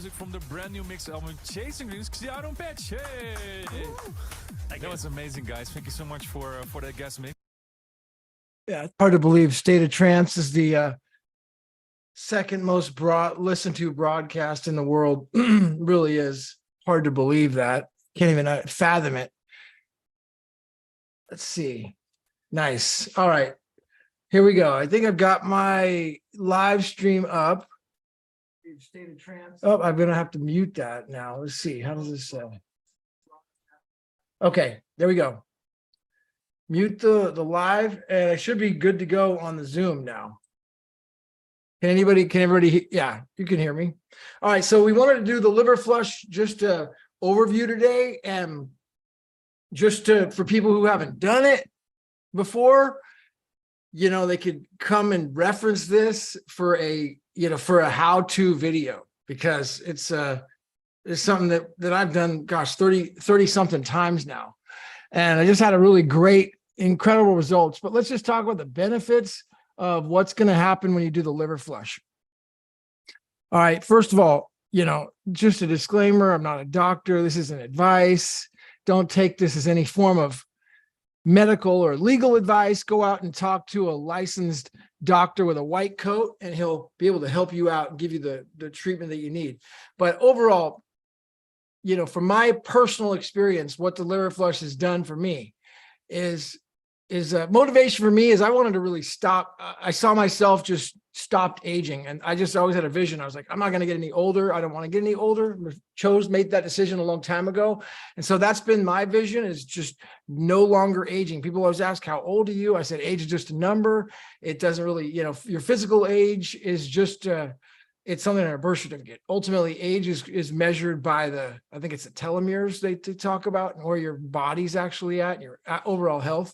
music from the brand new mix album Chasing Dreams, Xiao Patch. Hey! That was amazing, guys. Thank you so much for that guest mix. Yeah, it's hard to believe State of Trance is the second most listened to broadcast in the world. Really is hard to believe that. Can't even fathom it. Let's see. Nice. All right. Here we go. I think I've got my live stream up. State of Trance. Oh, I'm going to have to mute that now. Let's see. How does this Okay, there we go. Mute the live, and I should be good to go on the Zoom now. Can everybody, yeah, you can hear me. All right, so we wanted to do the liver flush, just a overview today, and just for people who haven't done it before, they could come and reference this for a how-to video, because it's something that I've done, gosh, 30 something times now. And I just had a really great, incredible results. But let's just talk about the benefits of what's going to happen when you do the liver flush. All right. First of all, just a disclaimer, I'm not a doctor. This isn't advice. Don't take this as any form of medical or legal advice. Go out and talk to a licensed doctor with a white coat, and he'll be able to help you out and give you the treatment that you need. But overall, from my personal experience, what the liver flush has done for me is motivation for me is I wanted to really stop. I saw myself just stopped aging, and I just always had a vision. I was like, I'm not going to get any older. I don't want to get any older. Made that decision a long time ago. And so that's been my vision, is just no longer aging. People always ask, how old are you? I said, age is just a number. It doesn't really, your physical age is just, it's something in a birth certificate. Ultimately, age is measured by I think it's the telomeres they talk about, and where your body's actually at, your overall health.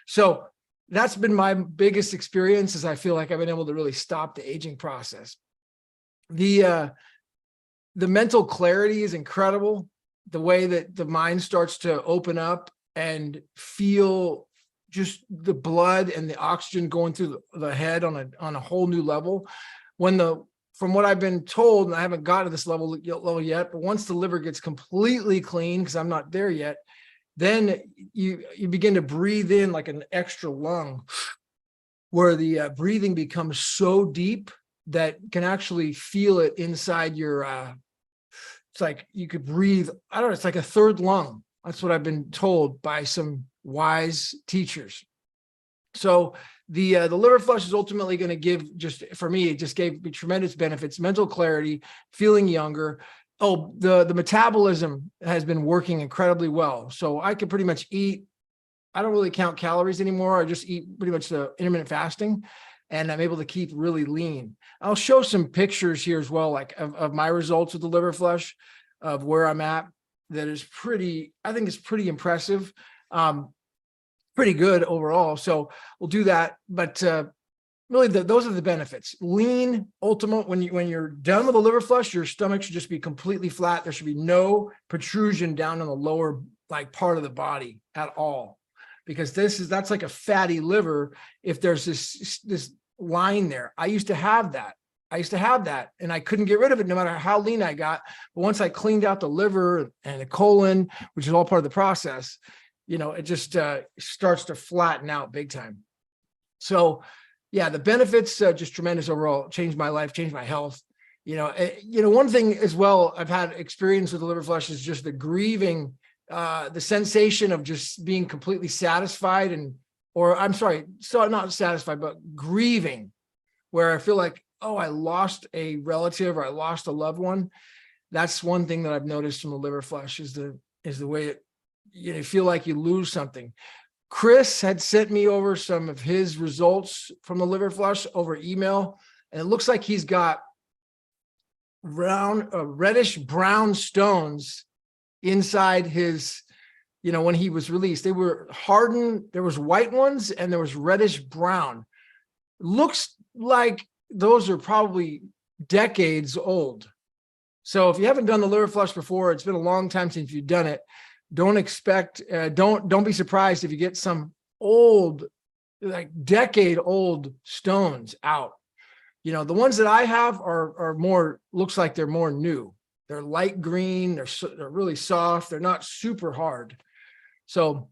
So that's been my biggest experience, is I feel like I've been able to really stop the aging process. The mental clarity is incredible. The way that the mind starts to open up and feel just the blood and the oxygen going through the head on a whole new level. From what I've been told, and I haven't got to this level yet, but once the liver gets completely clean, because I'm not there yet, then you begin to breathe in like an extra lung, where the breathing becomes so deep that can actually feel it inside your, it's like you could breathe, I don't know, it's like a third lung. That's what I've been told by some wise teachers. So the liver flush is ultimately going to give, for me, it just gave me tremendous benefits: mental clarity, feeling younger. Oh, the metabolism has been working incredibly well. So I can pretty much eat. I don't really count calories anymore. I just eat pretty much the intermittent fasting, and I'm able to keep really lean. I'll show some pictures here as well, like of my results with the liver flush, of where I'm at. That is I think it's pretty impressive. Pretty good overall. So we'll do that. But really, those are the benefits. Lean, ultimate. When you're done with the liver flush, your stomach should just be completely flat. There should be no protrusion down in the lower part of the body at all, because that's like a fatty liver. If there's this line there, I used to have that, and I couldn't get rid of it no matter how lean I got. But once I cleaned out the liver and the colon, which is all part of the process, it just starts to flatten out big time. So yeah, the benefits just tremendous overall. Changed my life, changed my health. One thing as well I've had experience with the liver flush is just the grieving, the sensation of just being completely satisfied, so not satisfied, but grieving, where I feel like, oh, I lost a relative or I lost a loved one. That's one thing that I've noticed from the liver flush is the way you feel like you lose something. Chris had sent me over some of his results from the liver flush over email, and it looks like he's got reddish brown stones inside his, when he was released. They were hardened. There was white ones and there was reddish brown. Looks like those are probably decades old. So if you haven't done the liver flush before, it's been a long time since you've done it. Don't be surprised if you get some old, like decade-old stones out. The ones that I have are more, looks like they're more new. They're light green. They're really soft. They're not super hard. So,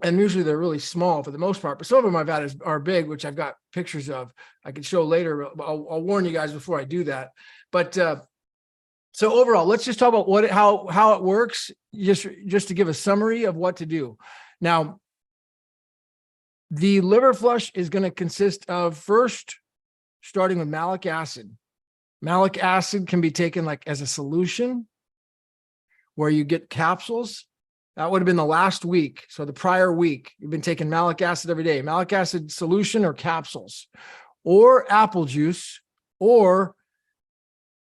and usually they're really small for the most part, but some of them I've had are big, which I've got pictures of. I can show later. I'll warn you guys before I do that. But so overall, let's just talk about how it works, just to give a summary of what to do. Now, the liver flush is going to consist of, first, starting with malic acid. Malic acid can be taken like as a solution, where you get capsules. That would have been the last week. So the prior week, you've been taking malic acid every day. Malic acid solution or capsules, or apple juice, or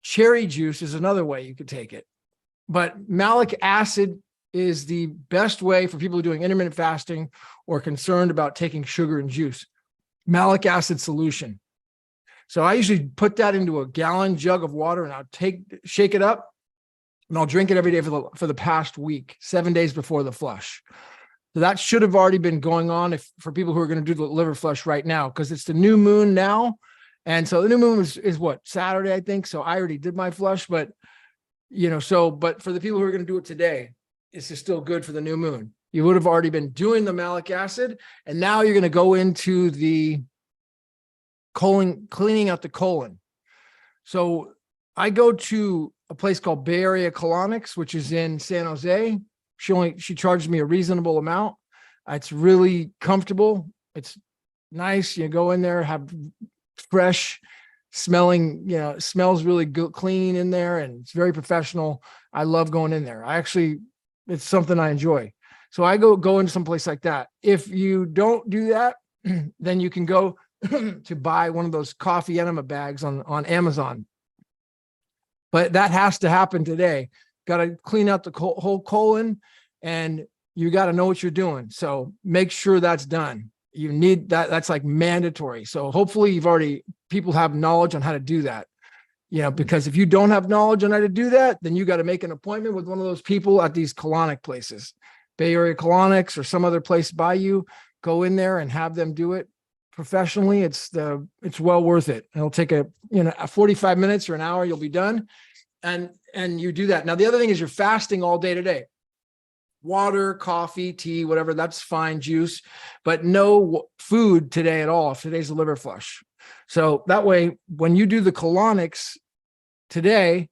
cherry juice is another way you could take it. But malic acid is the best way for people doing intermittent fasting or concerned about taking sugar and juice. Malic acid solution. So I usually put that into a gallon jug of water, and I'll shake it up, and I'll drink it every day for the past week, 7 days before the flush. So that should have already been going on for people who are going to do the liver flush right now, because it's the new moon now. And so the new moon is what, Saturday, I think. So I already did my flush, but but for the people who are going to do it today, this is still good for the new moon. You would have already been doing the malic acid, and now you're going to go into the colon, cleaning out the colon. So I go to a place called Bay Area Colonics, which is in San Jose. She charged me a reasonable amount. It's really comfortable. It's nice. You go in there, have fresh smelling, it smells really good, clean in there, and it's very professional. I love going in there. It's something I enjoy. So I go into some place like that. If you don't do that, then you can go to buy one of those coffee enema bags on Amazon. But that has to happen today. Got to clean out the whole colon, and you got to know what you're doing. So make sure that's done. You need that. That's like mandatory. So hopefully people have knowledge on how to do that. Because if you don't have knowledge on how to do that, then you got to make an appointment with one of those people at these colonic places, Bay Area Colonics or some other place by you. Go in there and have them do it professionally. It's well worth it. It'll take a 45 minutes or an hour. You'll be done. And you do that. Now, the other thing is you're fasting all day today. Water, coffee, tea, whatever, that's fine, juice, but no food today at all if today's a liver flush. So that way, when you do the colonics today,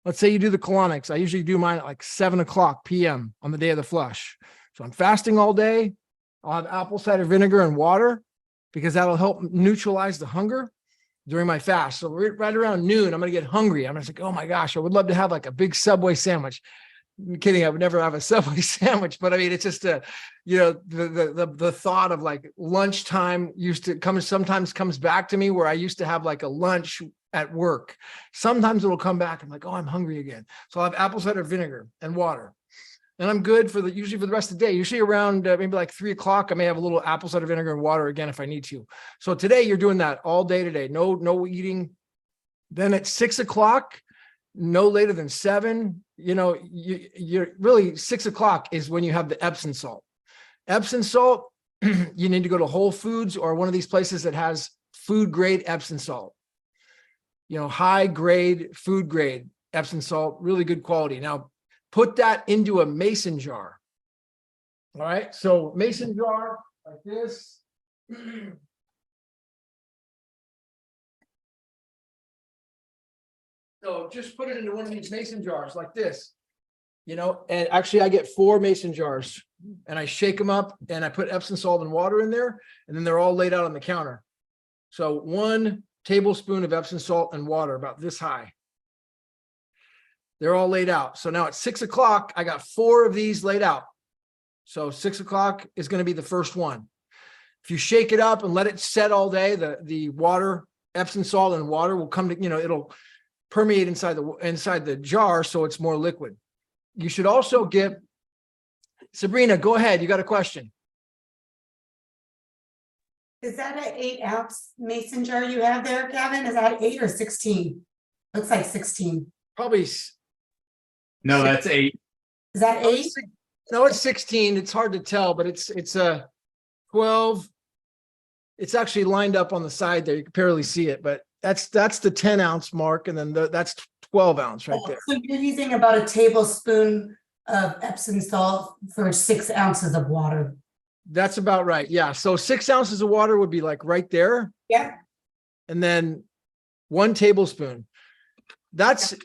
let's say you do the colonics, I usually do mine at like 7:00 p.m. on the day of the flush. So I'm fasting all day. I'll have apple cider vinegar and water, because that'll help neutralize the hunger during my fast. So right around noon, I'm going to get hungry. I'm going to say, oh my gosh, I would love to have like a big Subway sandwich. I'm kidding. I would never have a Subway sandwich, but I mean, it's just the thought of like lunchtime sometimes comes back to me, where I used to have like a lunch at work. Sometimes it'll come back. I'm like, oh, I'm hungry again. So I'll have apple cider vinegar and water, and I'm good usually for the rest of the day. Usually around maybe like 3:00, I may have a little apple cider vinegar and water again if I need to. So today you're doing that all day today. No eating. Then at 6:00, no later than 7. You're really 6:00 is when you have the Epsom salt. Epsom salt, you need to go to Whole Foods or one of these places that has food grade Epsom salt. High grade, food grade Epsom salt, really good quality. Now, put that into a mason jar. All right. So mason jar like this. So just put it into one of these mason jars like this, and actually I get 4 mason jars, and I shake them up, and I put Epsom salt and water in there, and then they're all laid out on the counter. So 1 tablespoon of Epsom salt and water, about this high. They're all laid out. So now at 6:00, I got 4 of these laid out. So 6:00 is going to be the first one. If you shake it up and let it set all day, the water, Epsom salt and water will come to, it'll permeate inside the jar, so it's more liquid. You should also get, Sabrina, go ahead. You got a question. Is that an 8-ounce mason jar you have there, Gavin? Is that 8 or 16? Looks like 16. Probably. No, that's 8. Is that 8? No, it's 16. It's hard to tell, but it's a 12. It's actually lined up on the side there. You can barely see it, but that's the 10-ounce mark, and then that's 12 ounce right there. So you're using about a tablespoon of Epsom salt for 6 ounces of water. That's about right. Yeah. So 6 ounces of water would be like right there. Yeah. And then 1 tablespoon. That's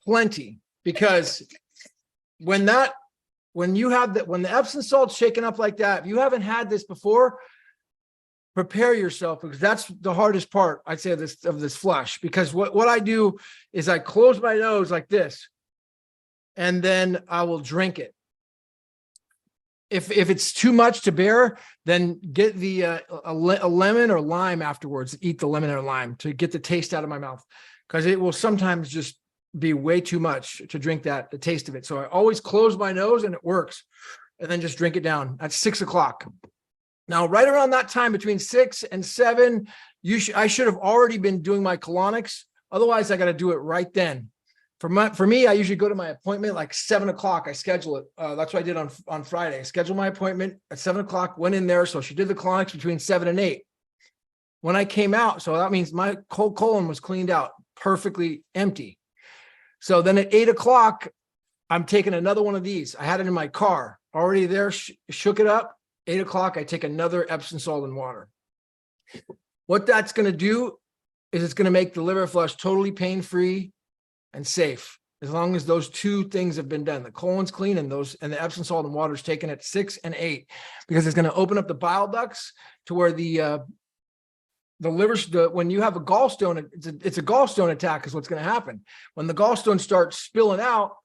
plenty, because when the Epsom salt's shaken up like that, if you haven't had this before, prepare yourself, because that's the hardest part, I'd say, of this flush. Because what I do is I close my nose like this, and then I will drink it. If it's too much to bear, then get a lemon or lime afterwards. Eat the lemon or lime to get the taste out of my mouth, because it will sometimes just be way too much to drink the taste of it. So I always close my nose, and it works, and then just drink it down at 6 o'clock. Now, right around that time, between 6 and 7, I should have already been doing my colonics. Otherwise, I got to do it right then. For me, I usually go to my appointment like 7 o'clock. I schedule it. That's what I did on Friday. I scheduled my appointment at 7 o'clock, went in there. So she did the colonics between 7 and 8. When I came out, so that means my colon was cleaned out, perfectly empty. So then at 8 o'clock, I'm taking another one of these. I had it in my car already there, shook it up. 8 o'clock, I take another Epsom salt and water. What that's going to do is it's going to make the liver flush totally pain-free and safe, as long as those 2 things have been done. The colon's clean, and the Epsom salt and water is taken at 6 and 8, because it's going to open up the bile ducts to where the liver, when you have a gallstone, it's a gallstone attack is what's going to happen. When the gallstones start spilling out,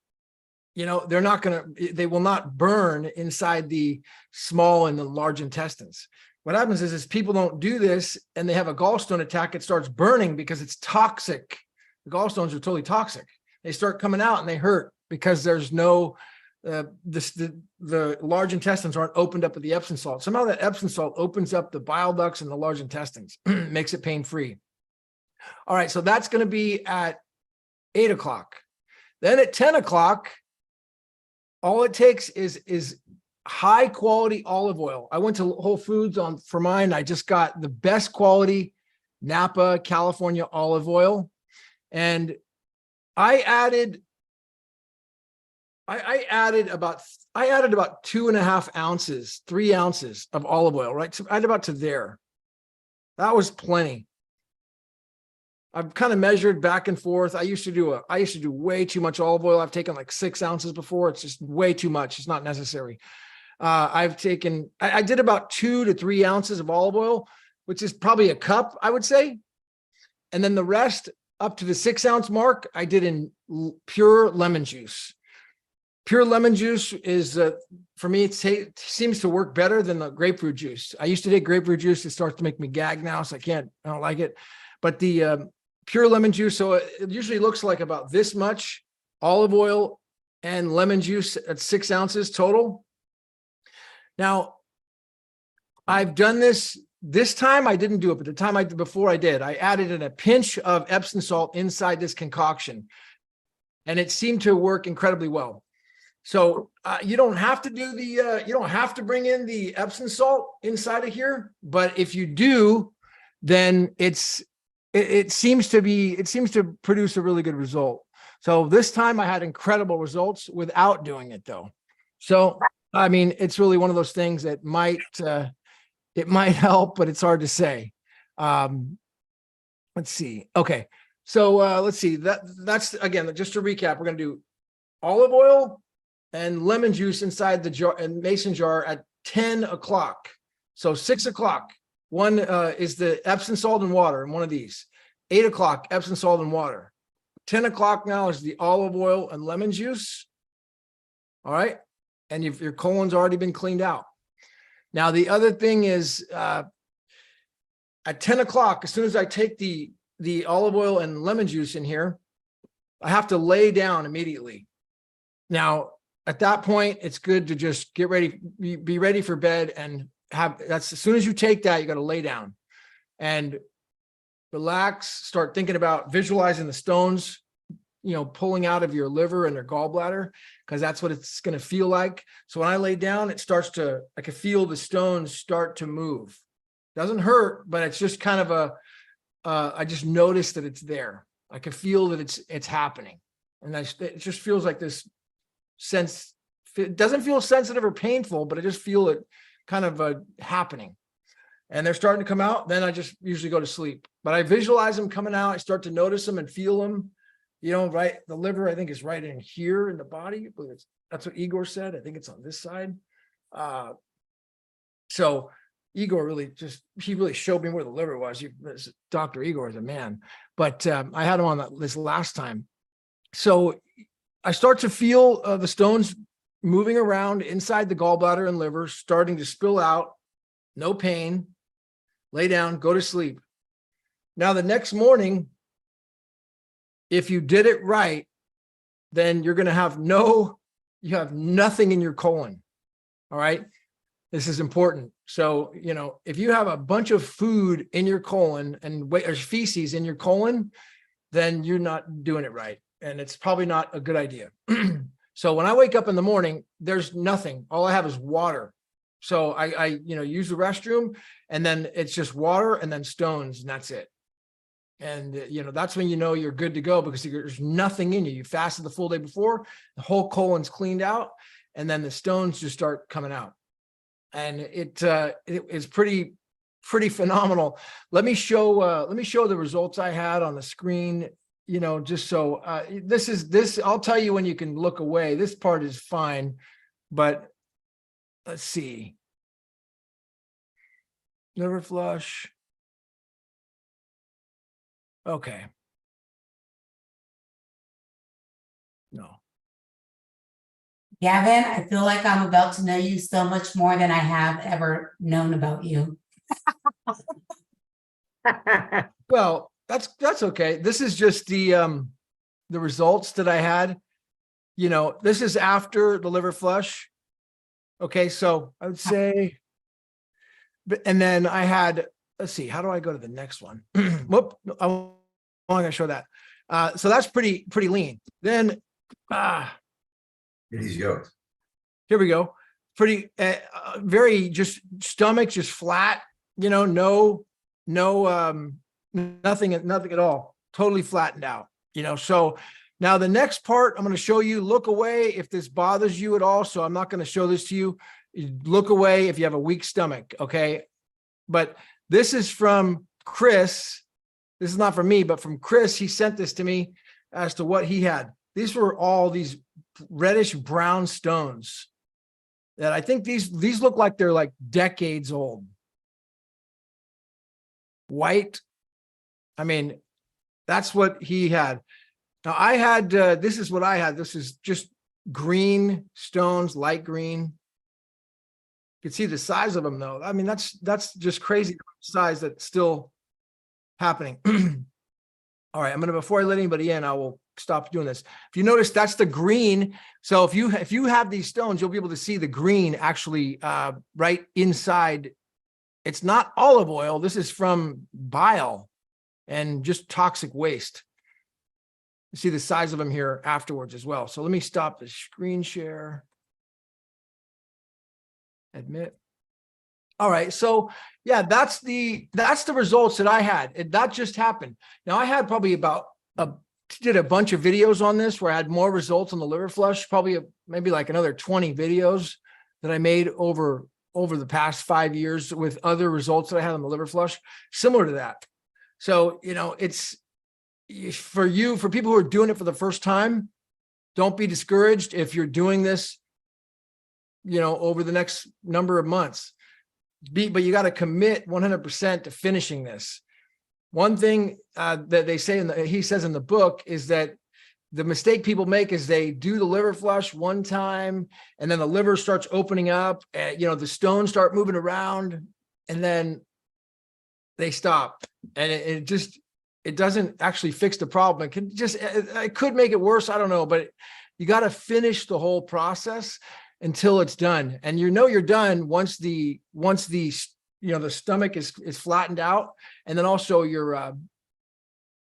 they will not burn inside the small and the large intestines. What happens is people don't do this, and they have a gallstone attack. It starts burning because it's toxic. The gallstones are totally toxic. They start coming out, and they hurt because there's no, the large intestines aren't opened up with the Epsom salt. Somehow that Epsom salt opens up the bile ducts and the large intestines, makes it pain-free. All right, so that's going to be at 8 o'clock. Then at 10 o'clock, all it takes is high quality olive oil. I went to Whole Foods for mine. I just got the best quality Napa, California olive oil. And I added about 2.5 ounces, 3 ounces of olive oil, right? So I had about to there. That was plenty. I've kind of measured back and forth. I used to do way too much olive oil. I've taken like 6 ounces before. It's just way too much. It's not necessary. I did about 2 to 3 ounces of olive oil, which is probably a cup, I would say. And then the rest, up to the 6 ounce mark, I did in pure lemon juice. Pure lemon juice is, for me, it seems to work better than the grapefruit juice. I used to take grapefruit juice. It starts to make me gag now, so I don't like it. But the pure lemon juice, so it usually looks like about this much olive oil and lemon juice at 6 ounces total. Now, I've done this time. I didn't do it, but the time before I did, I added in a pinch of Epsom salt inside this concoction, and it seemed to work incredibly well. So you don't have to do you don't have to bring in the Epsom salt inside of here, but if you do, then it seems to produce a really good result. So this time I had incredible results without doing it though. So, I mean, it's really one of those things that it might help, but it's hard to say. Let's see. Okay. So let's see, that's again, just to recap, we're going to do olive oil and lemon juice inside the jar and mason jar at 10 o'clock. So 6 o'clock, one is the Epsom salt and water in one of these. 8 o'clock, Epsom salt and water. 10 o'clock now is the olive oil and lemon juice. All right. And your colon's already been cleaned out. Now, the other thing is at 10 o'clock, as soon as I take the olive oil and lemon juice in here, I have to lay down immediately. Now, at that point, it's good to just get ready, be ready for bed, and that's as soon as you take that, you got to lay down and relax, start thinking about visualizing the stones, pulling out of your liver and your gallbladder, because that's what it's going to feel like. So when I lay down, I can feel the stones start to move. Doesn't hurt, but it's just kind of I just noticed that it's there. I can feel that it's happening. And it just feels like this sense. It doesn't feel sensitive or painful, but I just feel it kind of happening. And they're starting to come out. Then I just usually go to sleep. But I visualize them coming out. I start to notice them and feel them. Right. The liver, I think, is right in here in the body. That's what Igor said. I think it's on this side. So Igor he really showed me where the liver was. Dr. Igor is a man. But I had him on this last time. So I start to feel the stones moving around inside the gallbladder and liver, starting to spill out. No pain. Lay down, go to sleep. Now, the next morning, if you did it right, then you're going to have you have nothing in your colon. All right. This is important. So, if you have a bunch of food in your colon or feces in your colon, then you're not doing it right. And it's probably not a good idea. So when I wake up in the morning, there's nothing. All I have is water. So I use the restroom, and then it's just water and then stones, and that's it. And, that's when you're good to go, because there's nothing in you. You fasted the full day before, the whole colon's cleaned out, and then the stones just start coming out. And it is pretty phenomenal. Let me show the results I had on the screen, just so this, I'll tell you when you can look away. This part is fine, but let's see. Liver flush. Okay. No. Gavin, I feel like I'm about to know you so much more than I have ever known about you. Well, that's okay. This is just the results that I had. This is after the liver flush. Okay, so I would say, and then I had, let's see, how do I go to the next one? Whoop, I'm going to show that. So that's pretty lean. Then, He's yours. here we go. Pretty, very just stomach, just flat, no, nothing at all. Totally flattened out, so now the next part I'm going to show you, look away if this bothers you at all. So I'm not going to show this to you. Look away if you have a weak stomach. Okay. But this is from Chris. This is not from me, but from Chris. He sent this to me as to what he had. These were all these reddish brown stones that I think these look like they're like decades old. White. I mean, that's what he had. Now I had, this is what I had. This is just green stones, light green. You can see the size of them though. I mean, that's just crazy size that's still happening. All right, before I let anybody in, I will stop doing this. If you notice, that's the green. So if you have these stones, you'll be able to see the green actually right inside. It's not olive oil. This is from bile and just toxic waste. You see the size of them here afterwards as well. So let me stop the screen share. Admit. All right. So yeah, that's the results that I had. That just happened. Now I had probably did a bunch of videos on this where I had more results on the liver flush, probably maybe like another 20 videos that I made over the past 5 years with other results that I had on the liver flush, similar to that. So, it's for people who are doing it for the first time, don't be discouraged if you're doing this, over the next number of months. But you got to commit 100% to finishing this. One thing that they say, he says in the book, is that the mistake people make is they do the liver flush one time, and then the liver starts opening up, and, the stones start moving around, and then they stop. And it doesn't actually fix the problem. It could make it worse. I don't know, but you got to finish the whole process until it's done. And you're done once the stomach is flattened out. And then also you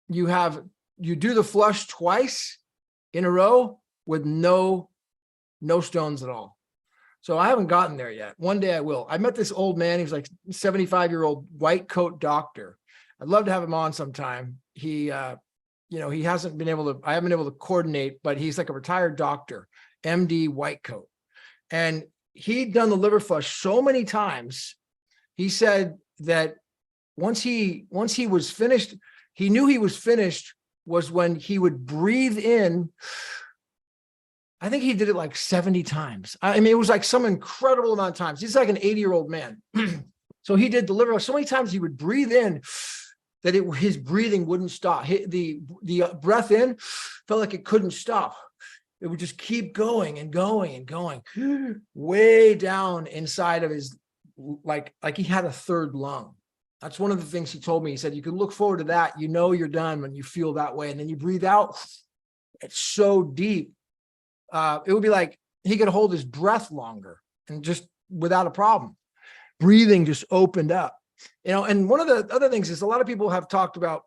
do the flush twice in a row with no stones at all. So I haven't gotten there yet. One day I will. I met this old man. He was like 75-year-old white coat doctor. I'd love to have him on sometime. He he hasn't been able to, I haven't been able to coordinate, but he's like a retired doctor, MD, white coat. And he'd done the liver flush so many times. He said that once he was finished, he knew he was finished was when he would breathe in. I think he did it like 70 times. I mean, it was like some incredible amount of times. He's like an 80-year-old man. So he did the liver so many times he would breathe in that his breathing wouldn't stop. The breath in felt like it couldn't stop. It would just keep going and going and going way down inside of his, like he had a third lung. That's one of the things he told me. He said, you can look forward to that. You're done when you feel that way. And then you breathe out. It's so deep. It would be like he could hold his breath longer and just without a problem. Breathing just opened up. And one of the other things is a lot of people have talked about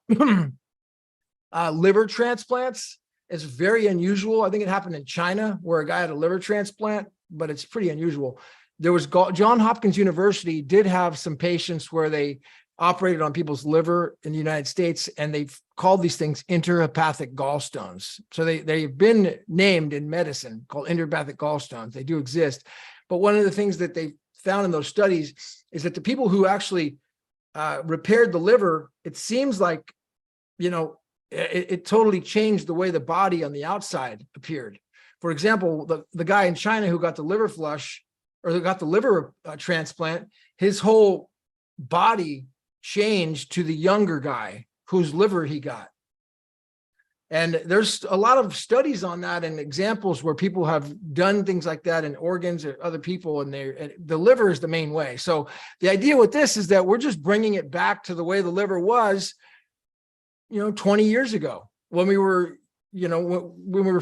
liver transplants. It's very unusual. I think it happened in China where a guy had a liver transplant, but it's pretty unusual. There was Johns Hopkins University did have some patients where they operated on people's liver in the United States, and they've called these things intrahepatic gallstones. So they've been named in medicine called intrahepatic gallstones. They do exist. But one of the things that they found in those studies is that the people who actually repaired the liver, it seems like, it totally changed the way the body on the outside appeared. For example, the guy in China who got the liver flush or got the liver transplant, his whole body changed to the younger guy whose liver he got. And there's a lot of studies on that and examples where people have done things like that in organs or other people, and the liver is the main way. So the idea with this is that we're just bringing it back to the way the liver was 20 years ago when we were, when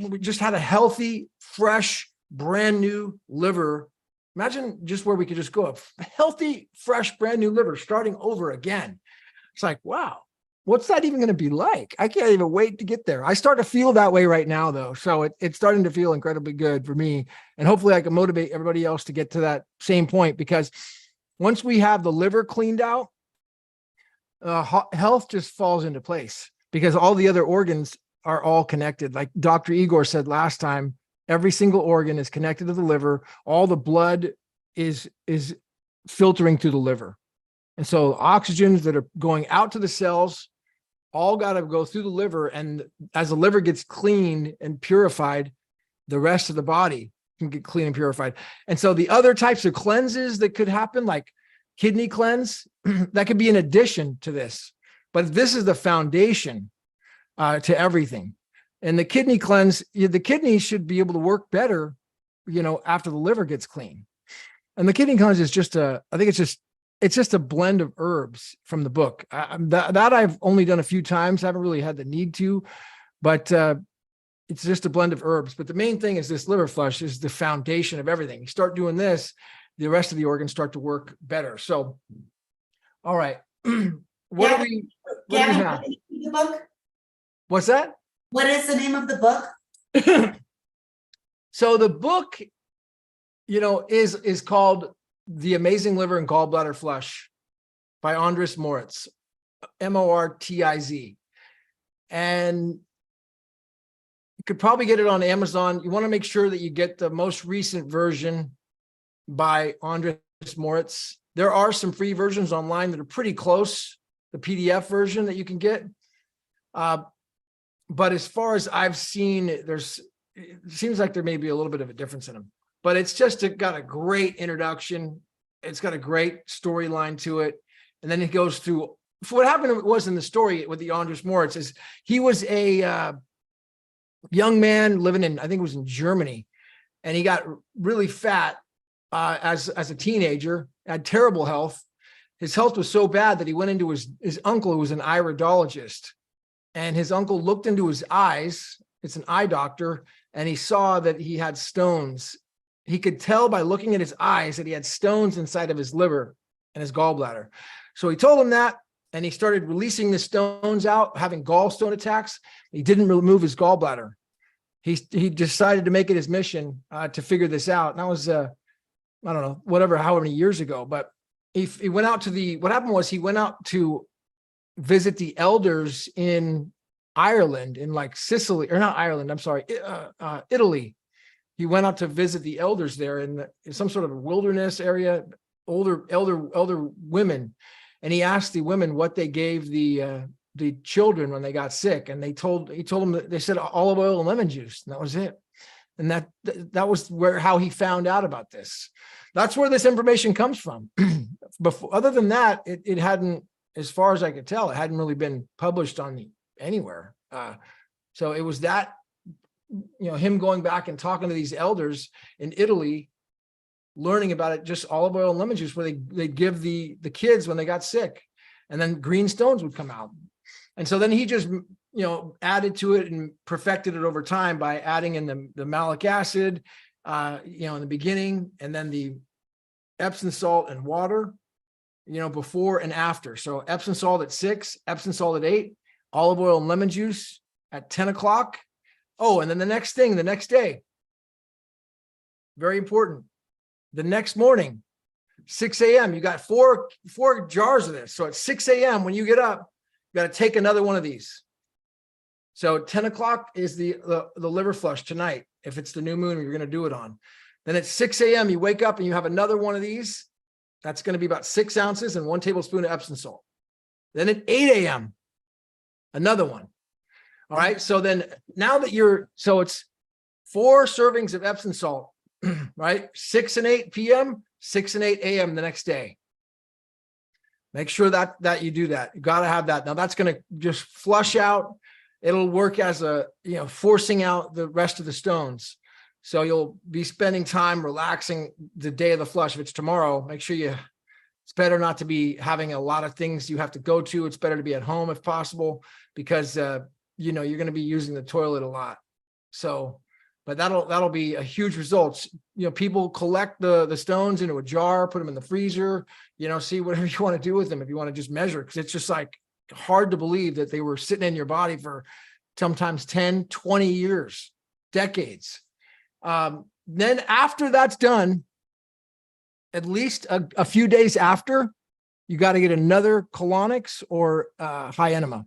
we just had a healthy, fresh, brand new liver. Imagine just where we could just go, a healthy, fresh, brand new liver starting over again. It's like, wow, what's that even going to be like? I can't even wait to get there. I start to feel that way right now, though. So it's starting to feel incredibly good for me. And hopefully I can motivate everybody else to get to that same point, because once we have the liver cleaned out, health just falls into place because all the other organs are all connected. Like Dr. Igor said last time, every single organ is connected to the liver. All the blood is filtering through the liver. And so oxygens that are going out to the cells all got to go through the liver. And as the liver gets cleaned and purified, the rest of the body can get clean and purified. And so the other types of cleanses that could happen, like kidney cleanse, that could be in addition to this, but this is the foundation to everything. And the kidney cleanse, the kidney should be able to work better, after the liver gets clean. And the kidney cleanse is just I think it's just a blend of herbs from the book. That I've only done a few times. I haven't really had the need to, but it's just a blend of herbs. But the main thing is this liver flush is the foundation of everything. You start doing this, the rest of the organs start to work better. So, all right. What do we have? The book? What's that? What is the name of the book? So the book, is called The Amazing Liver and Gallbladder Flush by Andres Moritz, Mortiz. And you could probably get it on Amazon. You want to make sure that you get the most recent version by Andres Moritz. There are some free versions online that are pretty close, the PDF version that you can get. But as far as I've seen, it seems like there may be a little bit of a difference in them. But it's just got a great introduction. It's got a great storyline to it. And then it goes through, what happened was in the story with the Andres Moritz is he was a young man living in, I think it was in Germany, and he got really fat as a teenager, had terrible health. His health was so bad that he went into his uncle, who was an iridologist, and his uncle looked into his eyes. It's an eye doctor, and he saw that he had stones. He could tell by looking at his eyes that he had stones inside of his liver and his gallbladder. So he told him that, and he started releasing the stones out, having gallstone attacks. He didn't remove his gallbladder. He decided to make it his mission to figure this out. And that was, I don't know, however many years ago. But he went out to what happened was he went out to visit the elders in Ireland, in like Sicily, or not Ireland, I'm sorry, Italy. He went out to visit the elders there in some sort of wilderness area, elder women. And he asked the women what they gave the children when they got sick. And he told them that they said olive oil and lemon juice. And that was it. And that was how he found out about this. That's where this information comes from. Before, other than that, it hadn't, as far as I could tell, it hadn't really been published on anywhere. So it was that, him going back and talking to these elders in Italy, learning about it, just olive oil and lemon juice, where they give the kids when they got sick, and then green stones would come out. And so then he just, added to it and perfected it over time by adding in the malic acid, in the beginning, and then the Epsom salt and water, before and after. So Epsom salt at 6, Epsom salt at 8, olive oil and lemon juice at 10 o'clock. Oh, and then the next day, very important. The next morning, 6 a.m., you got four jars of this. So at 6 a.m., when you get up, you got to take another one of these. So 10 o'clock is the liver flush tonight. If it's the new moon, you're going to do it on. Then at 6 a.m., you wake up and you have another one of these. That's going to be about 6 ounces and 1 tablespoon of Epsom salt. Then at 8 a.m., another one. All right. So then now that so it's 4 servings of Epsom salt, right? 6 and 8 p.m., 6 and 8 a.m. the next day. Make sure that you do that. You got to have that. Now that's going to just flush out. It'll work as forcing out the rest of the stones. So you'll be spending time relaxing the day of the flush. If it's tomorrow, make sure it's better not to be having a lot of things you have to go to. It's better to be at home if possible, because, you're going to be using the toilet a lot. So, but that'll be a huge result. People collect the stones into a jar, put them in the freezer, see whatever you want to do with them. If you want to just measure, because it's just like hard to believe that they were sitting in your body for sometimes 10, 20 years, decades. Then after that's done, at least a few days after, you got to get another colonics or high enema.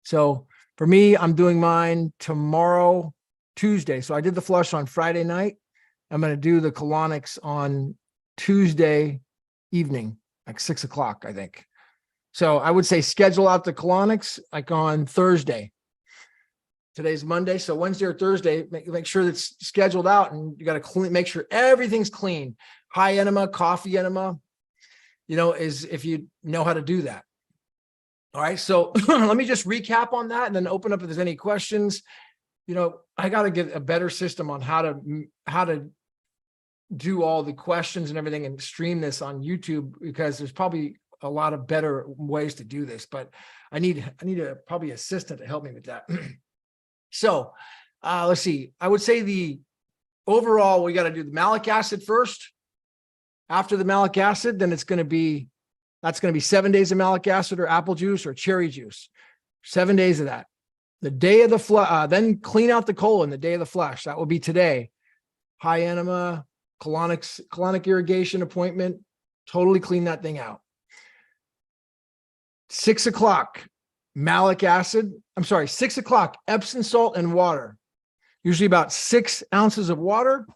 So for me, I'm doing mine tomorrow, Tuesday. So I did the flush on Friday night. I'm going to do the colonics on Tuesday evening, like 6 o'clock, I think. So I would say schedule out the colonics like on Thursday. Today's Monday. So Wednesday or Thursday, make sure that's scheduled out, and you got to make sure everything's clean. High enema, coffee enema, is if you know how to do that. All right. So let me just recap on that and then open up if there's any questions. I got to get a better system on how to do all the questions and everything and stream this on YouTube, because there's probably a lot of better ways to do this, but I need probably assistant to help me with that. So let's see. I would say overall, we got to do the malic acid first. After the malic acid, then that's going to be 7 days of malic acid or apple juice or cherry juice. 7 days of that. The day of the flush, then clean out the colon the day of the flush. That will be today. High enema, colonic irrigation appointment. Totally clean that thing out. 6 o'clock, malic acid. 6 o'clock, Epsom salt and water. Usually about 6 ounces of water,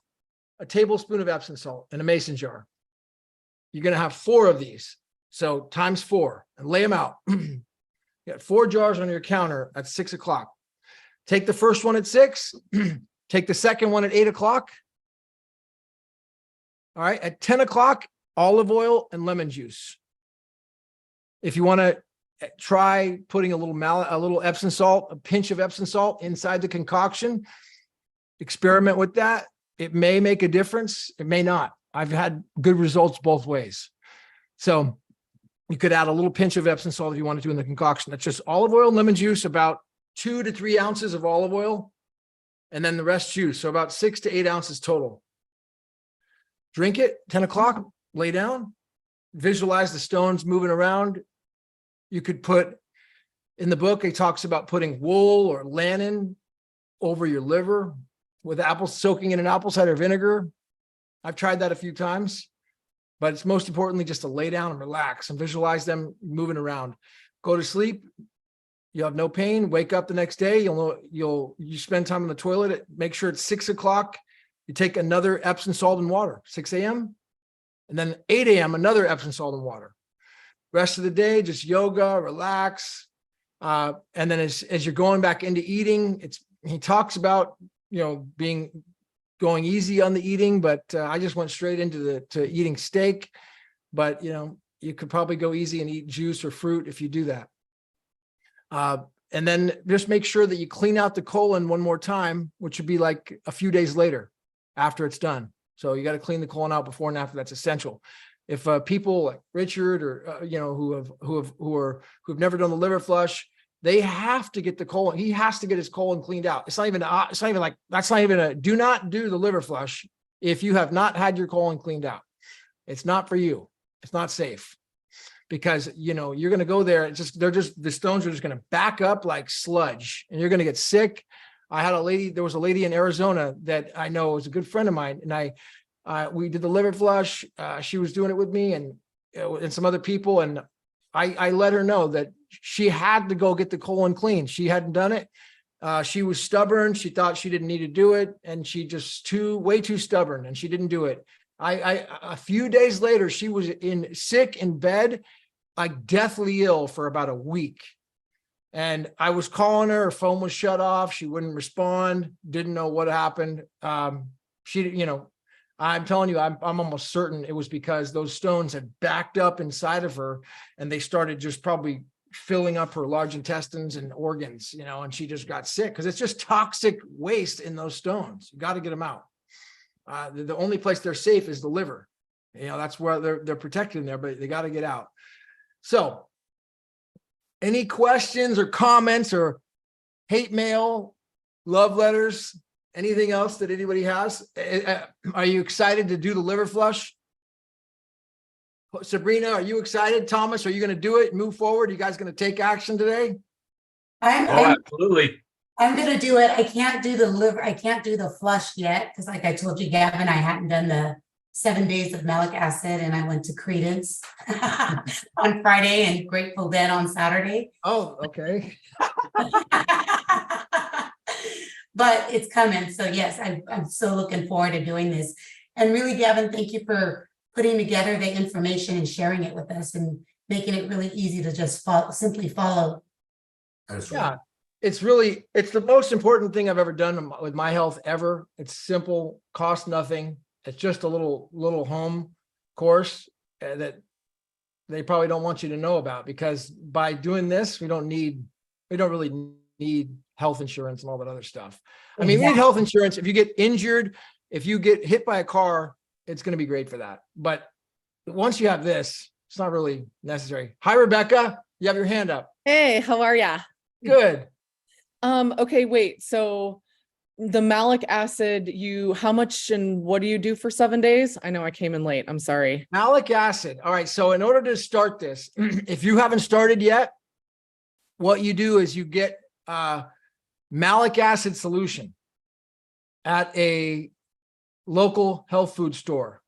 a tablespoon of Epsom salt in a mason jar. You're going to have 4 of these. So times 4 and lay them out. You got 4 jars on your counter at 6 o'clock. Take the first one at 6. Take the second one at 8 o'clock. All right. At 10 o'clock, olive oil and lemon juice. If you want to try putting a little Epsom salt, a pinch of Epsom salt inside the concoction, experiment with that. It may make a difference. It may not. I've had good results both ways. So you could add a little pinch of Epsom salt if you want to do in the concoction. That's just olive oil, lemon juice, about 2 to 3 ounces of olive oil, and then the rest juice. So about 6 to 8 ounces total. Drink it, 10 o'clock, lay down, visualize the stones moving around. You could put, in the book, it talks about putting wool or linen over your liver with soaking in an apple cider vinegar. I've tried that a few times, but it's most importantly just to lay down and relax and visualize them moving around. Go to sleep. You'll have no pain. Wake up the next day. You spend time on the toilet. Make sure it's 6 o'clock. You take another Epsom salt and water, 6 a.m. And then 8 a.m., another Epsom salt and water. Rest of the day, just yoga, relax. And then as you're going back into eating, he talks about, going easy on the eating, but I just went straight into to eating steak. But, you could probably go easy and eat juice or fruit if you do that. And then just make sure that you clean out the colon one more time, which would be like a few days later after it's done. So you got to clean the colon out before and after. That's essential. If people like Richard or who've never done the liver flush, they have to get the colon. He has to get his colon cleaned out. It's not even do not do the liver flush if you have not had your colon cleaned out. It's not for you. It's not safe. Because you're going to go there. The stones are just going to back up like sludge, and you're going to get sick. There was a lady in Arizona that I know was a good friend of mine, and we did the liver flush. She was doing it with me and some other people, and I let her know that she had to go get the colon clean. She hadn't done it. She was stubborn. She thought she didn't need to do it, and she just way too stubborn, and she didn't do it. A few days later, she was sick in bed, like deathly ill for about a week. And I was calling her phone was shut off. She wouldn't respond. Didn't know what happened. I'm telling you, I'm almost certain it was because those stones had backed up inside of her, and they started just probably filling up her large intestines and organs, and she just got sick because it's just toxic waste in those stones. You got to get them out. The only place they're safe is the liver. That's where they're protected in there, but they got to get out. So any questions or comments or hate mail, love letters, anything else that anybody has? Are you excited to do the liver flush? Sabrina, are you excited? Thomas, are you going to do it? Move forward? You guys going to take action today? Absolutely. I'm going to do it. I can't do the liver. I can't do the flush yet. Because like I told you, Gavin, I hadn't done the 7 days of malic acid, and I went to Credence on Friday and Grateful Dead on Saturday. Oh, okay. But it's coming. So yes, I'm so looking forward to doing this. And really, Gavin, thank you for putting together the information and sharing it with us and making it really easy to just simply follow. Yeah. It's the most important thing I've ever done with my health ever. It's simple, costs nothing. It's just a little home course that they probably don't want you to know about, because by doing this, we don't really need health insurance and all that other stuff. I mean, we need health insurance. If you get injured, if you get hit by a car, it's going to be great for that. But once you have this, it's not really necessary. Hi, Rebecca. You have your hand up. Hey, how are ya? Good. Okay, wait. So the malic acid, how much and what do you do for 7 days? I know I came in late. I'm sorry. Malic acid. All right. So in order to start this, if you haven't started yet, what you do is you get malic acid solution at a local health food store.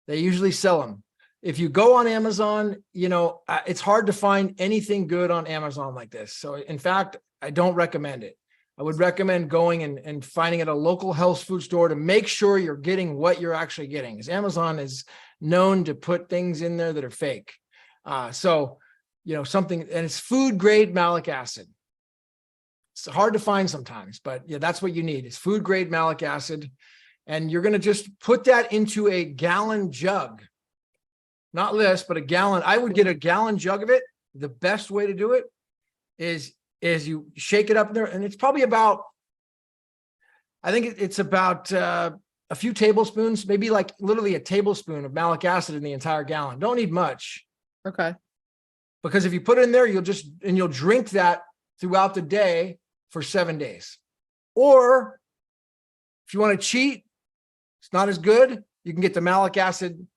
They usually sell them. If you go on Amazon, it's hard to find anything good on Amazon like this. So in fact, I don't recommend it. I would recommend going and finding at a local health food store to make sure you're getting what you're actually getting, because Amazon is known to put things in there that are fake. Something, and it's food grade malic acid. It's hard to find sometimes, but yeah, that's what you need. It's food grade malic acid. And you're going to just put that into a gallon jug. Not less, but a gallon. I would get a gallon jug of it. The best way to do it is you shake it up there, and it's probably about, I think it's about a few tablespoons, maybe like literally a tablespoon of malic acid in the entire gallon. Don't need much. Okay. Because if you put it in there, you'll drink that throughout the day for 7 days. Or if you want to cheat, it's not as good, you can get the malic acid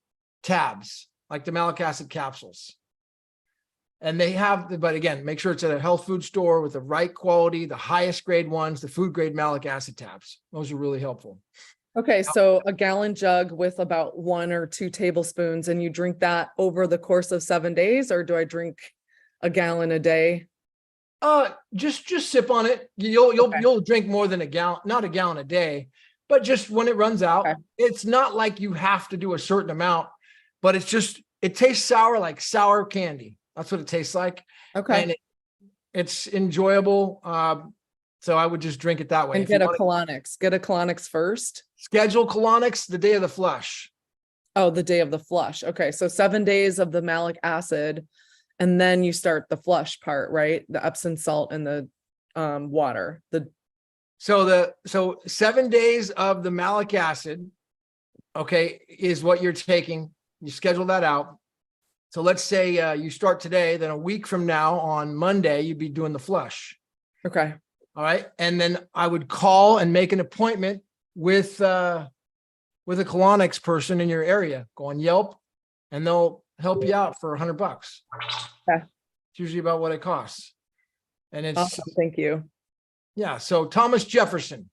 tabs, like the malic acid capsules. And but again, make sure it's at a health food store with the right quality, the highest grade ones, the food grade malic acid tabs. Those are really helpful. Okay. So a gallon jug with about 1 or 2 tablespoons, and you drink that over the course of 7 days, or do I drink a gallon a day? Just sip on it. You'll Okay. you'll drink more than a gallon, not a gallon a day, but just when it runs out. Okay. It's not like you have to do a certain amount, but it tastes sour, like sour candy. That's what it tastes like. Okay. And it's enjoyable. So I would just drink it that way. And If you get a wanna colonics. Get a colonics first. schedule colonics the day of the flush. Oh, the day of the flush. Okay. So 7 days of the malic acid. And then you start the flush part, right? The Epsom salt and the water. So 7 days of the malic acid, okay, is what you're taking. You schedule that out. So let's say you start today, then a week from now on Monday, you'd be doing the flush. Okay. All right. And then I would call and make an appointment with a colonics person in your area. Go on Yelp and they'll help you out for $100. Okay. It's usually about what it costs. And it's, Awesome. Thank you. yeah. So Thomas Jefferson.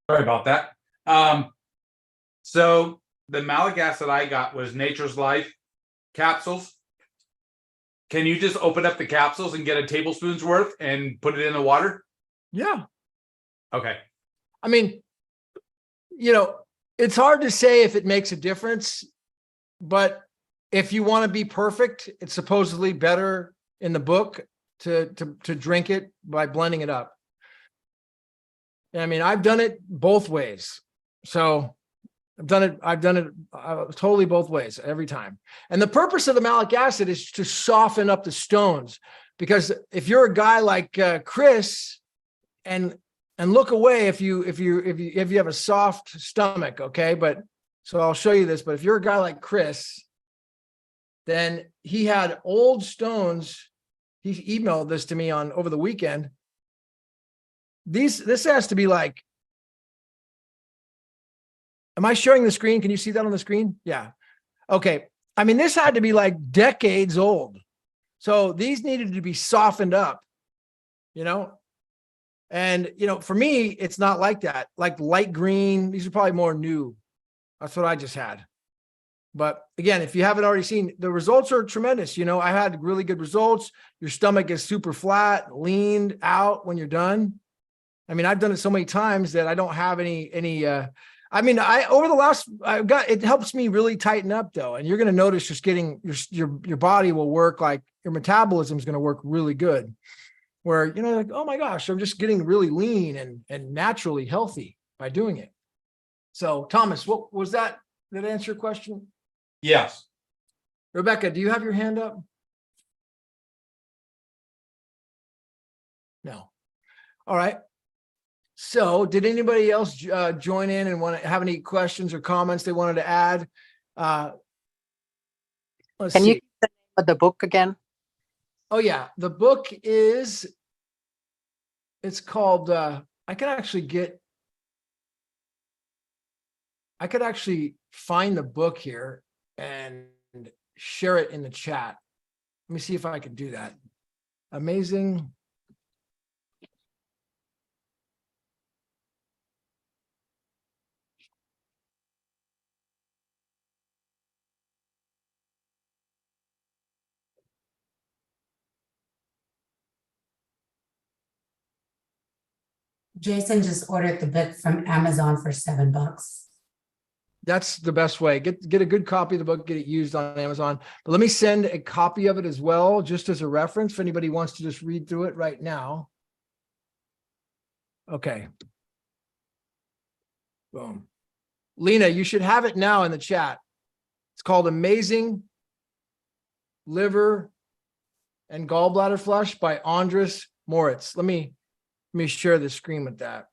Sorry about that. So the malic acid I got was Nature's Life capsules. Can you just open up the capsules and get a tablespoon's worth and put it in the water? Yeah. Okay. I mean, it's hard to say if it makes a difference, but if you want to be perfect, it's supposedly better in the book to drink it by blending it up. I mean, I've done it both ways. So I've done it totally both ways every time. And the purpose of the malic acid is to soften up the stones, because if you're a guy like Chris and look away if you have a soft stomach, okay? But so I'll show you this, but if you're a guy like Chris, then he had old stones. He emailed this to me over the weekend. This has to be like, am I sharing the screen? Can you see that on the screen? Yeah. Okay. I mean, this had to be like decades old. So these needed to be softened up, and, for me, it's not like that. Like light green, these are probably more new. That's what I just had. But again, if you haven't already seen, the results are tremendous. I had really good results. Your stomach is super flat, leaned out when you're done. I mean, I've done it so many times that I don't have it helps me really tighten up though. And you're going to notice just getting your body will work, like your metabolism is going to work really good, where, like, oh my gosh, I'm just getting really lean and naturally healthy by doing it. So Thomas, what was that? Did that answer your question? Yes. Rebecca, do you have your hand up? No. All right. So did anybody else join in and want to have any questions or comments they wanted to add? Let's Can see. you give the name of the book again? Oh yeah. The book it's called, I could actually find the book here and share it in the chat. Let me see if I can do that. Amazing. Jason just ordered the book from Amazon for $7. That's the best way. Get a good copy of the book, get it used on Amazon. But let me send a copy of it as well, just as a reference, if anybody wants to just read through it right now. Okay. Boom. Lena, you should have it now in the chat. It's called Amazing Liver and Gallbladder Flush by Andres Moritz. Let me share the screen with that.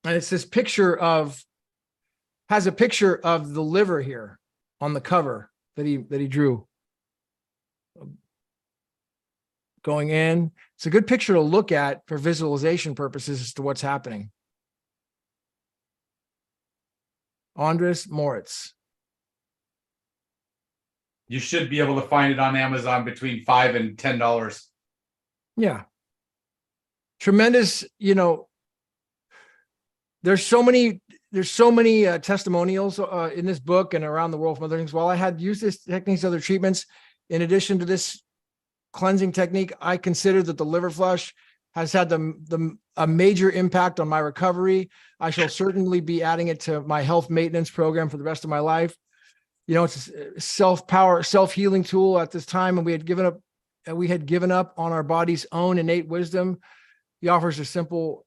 And it's this has a picture of the liver here on the cover that he drew. Going in. It's a good picture to look at for visualization purposes as to what's happening. Andres Moritz. You should be able to find it on Amazon between $5 and $10. Yeah. Tremendous, there's so many there's so many testimonials in this book and around the world from other things. While I had used this techniques, other treatments, in addition to this cleansing technique, I consider that the liver flush has had a major impact on my recovery. I shall certainly be adding it to my health maintenance program for the rest of my life. You know, it's a self-healing tool at this time, and we had given up on our body's own innate wisdom. He offers a simple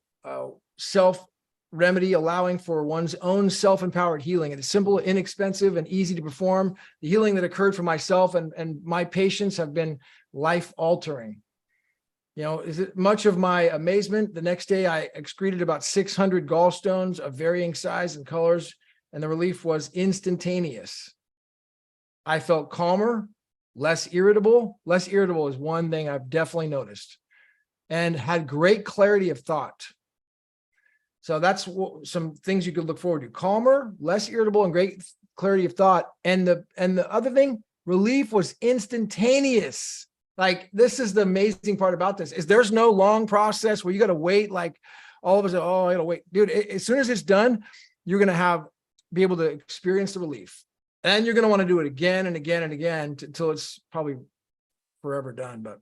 self remedy, allowing for one's own self-empowered healing. It is simple, inexpensive, and easy to perform. The healing that occurred for myself and my patients have been life-altering. You know, is it much of my amazement? The next day, I excreted about 600 gallstones of varying size and colors, and the relief was instantaneous. I felt calmer, less irritable. Less irritable is one thing I've definitely noticed, and had great clarity of thought. So that's some things you could look forward to: calmer, less irritable, and great clarity of thought. And the other thing, relief was instantaneous. Like, this is the amazing part about this, is there's no long process where you got to wait. Like, all of a sudden, oh, I gotta wait, dude. As soon as it's done, you're gonna be able to experience the relief, and you're gonna want to do it again and again and again until it's probably forever done. But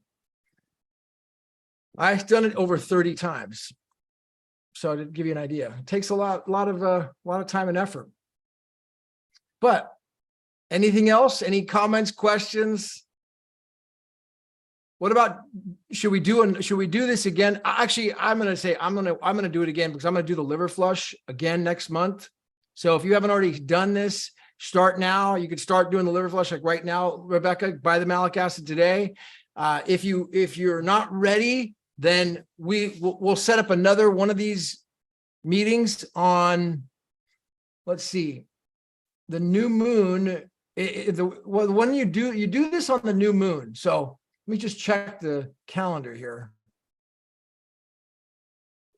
I've done it over 30 times. So to give you an idea, it takes a lot of time and effort. But anything else? Any comments, questions? What about, should we do this again? Actually, I'm going to do it again, because I'm going to do the liver flush again next month. So if you haven't already done this, start now. You could start doing the liver flush like right now, Rebecca. Buy the malic acid today. If you're not ready, then we'll set up another one of these meetings on, let's see, the new moon. The one you do this on the new moon. So let me just check the calendar here.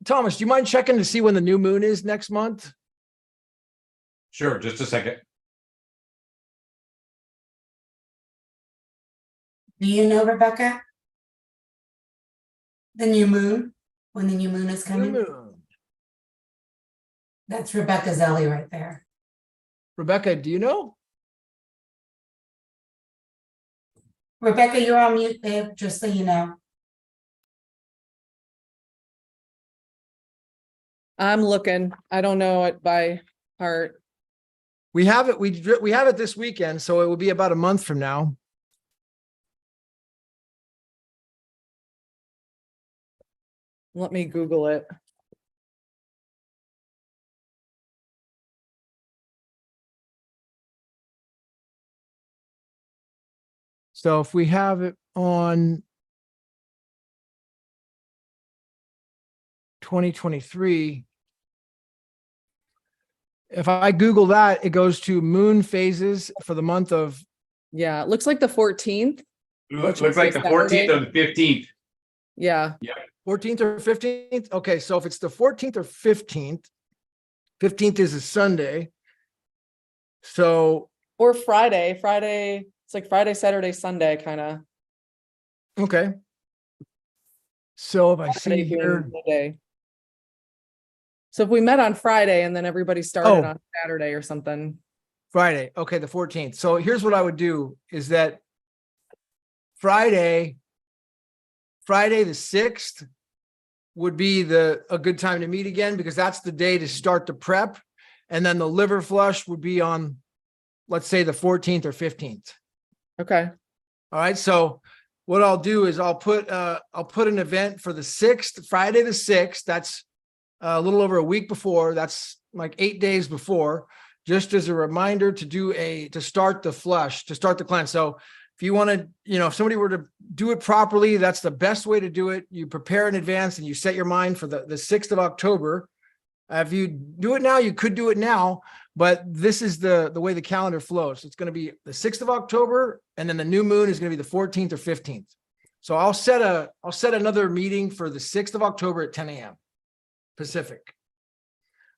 Thomas, do you mind checking to see when the new moon is next month? Sure, just a second. Do you know, Rebecca? The new moon, when the new moon is New coming? moon. That's Rebecca Zelli right there. Rebecca, do you know? Rebecca, you're on mute, babe, just so you know. I'm looking. I don't know it by heart. We have it. We have it this weekend, so it will be about a month from now. Let me Google it. So if we have it on 2023, if I Google that, it goes to moon phases for the month of, Yeah, it looks like the 14th. Looks like the 14th or the 15th. Yeah. 14th or 15th. Okay, so if it's the 14th or 15th, 15th is a Sunday. So, Or Friday. Friday. It's like Friday, Saturday, Sunday, kind of. okay. So if I see here, Day. So if we met on Friday and then everybody started on Saturday or something. Friday, okay, the 14th. So here's what I would do is that Friday the 6th would be a good time to meet again, because that's the day to start the prep. And then the liver flush would be on, let's say, the 14th or 15th. Okay. All right. So what I'll do is I'll put an event for the 6th, Friday the 6th. That's a little over a week before. That's like 8 days before, just as a reminder to start the flush, to start the cleanse. So if you want to, if somebody were to do it properly, that's the best way to do it. You prepare in advance and you set your mind for the 6th of October. If you do it now, you could do it now, but this is the way the calendar flows. It's going to be the 6th of October, and then the new moon is going to be the 14th or 15th. So I'll set another meeting for the 6th of October at 10 a.m. Pacific.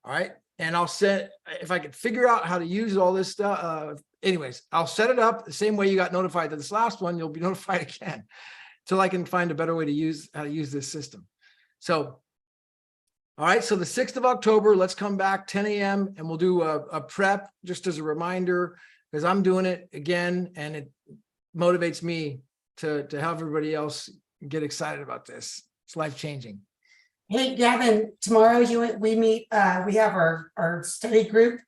All right. And I'll set, if I could figure out how to use all this stuff. Anyways, I'll set it up the same way you got notified to this last one. You'll be notified again until I can find a better way to use this system. So All right, so the 6th of October, let's come back 10 a.m. and we'll do a prep just as a reminder, because I'm doing it again and it motivates me to help everybody else get excited about this. It's life-changing. Hey, Gavin, tomorrow we meet, we have our study group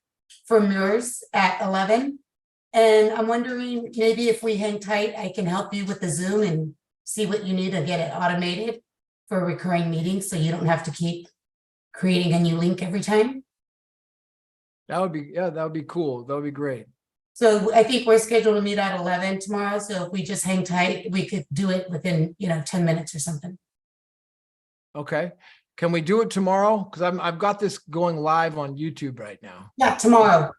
from yours at 11. And I'm wondering, maybe if we hang tight, I can help you with the Zoom and see what you need to get it automated for recurring meetings, so you don't have to keep creating a new link every time. That would be cool. That would be great. So I think we're scheduled to meet at 11 tomorrow. So if we just hang tight, we could do it within, 10 minutes or something. Okay. Can we do it tomorrow? Because I've got this going live on YouTube right now. Yeah, tomorrow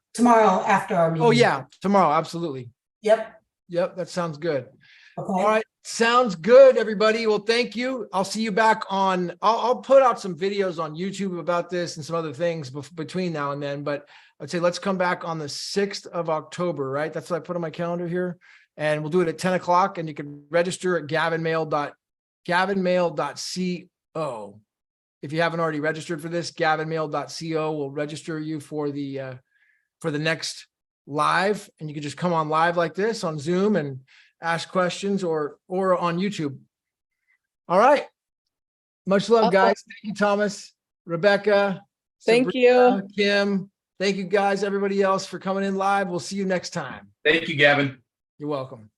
after our meeting. Oh yeah, tomorrow. Absolutely. Yep. Yep. That sounds good. Okay. All right. Sounds good, everybody. Well, thank you. I'll see you back on, I'll put out some videos on YouTube about this and some other things between now and then, but I'd say let's come back on the 6th of October, right? That's what I put on my calendar here. And we'll do it at 10 o'clock, and you can register at gavinmehl.co. If you haven't already registered for this, gavinmehl.co will register you for the next live, and you can just come on live like this on Zoom and ask questions or on YouTube. All right. Much love, Awesome. guys. Thank you, Thomas, Rebecca. Thank Sabrina, you. Kim. Thank you guys, everybody else, for coming in live. We'll see you next time. Thank you, Gavin. You're welcome.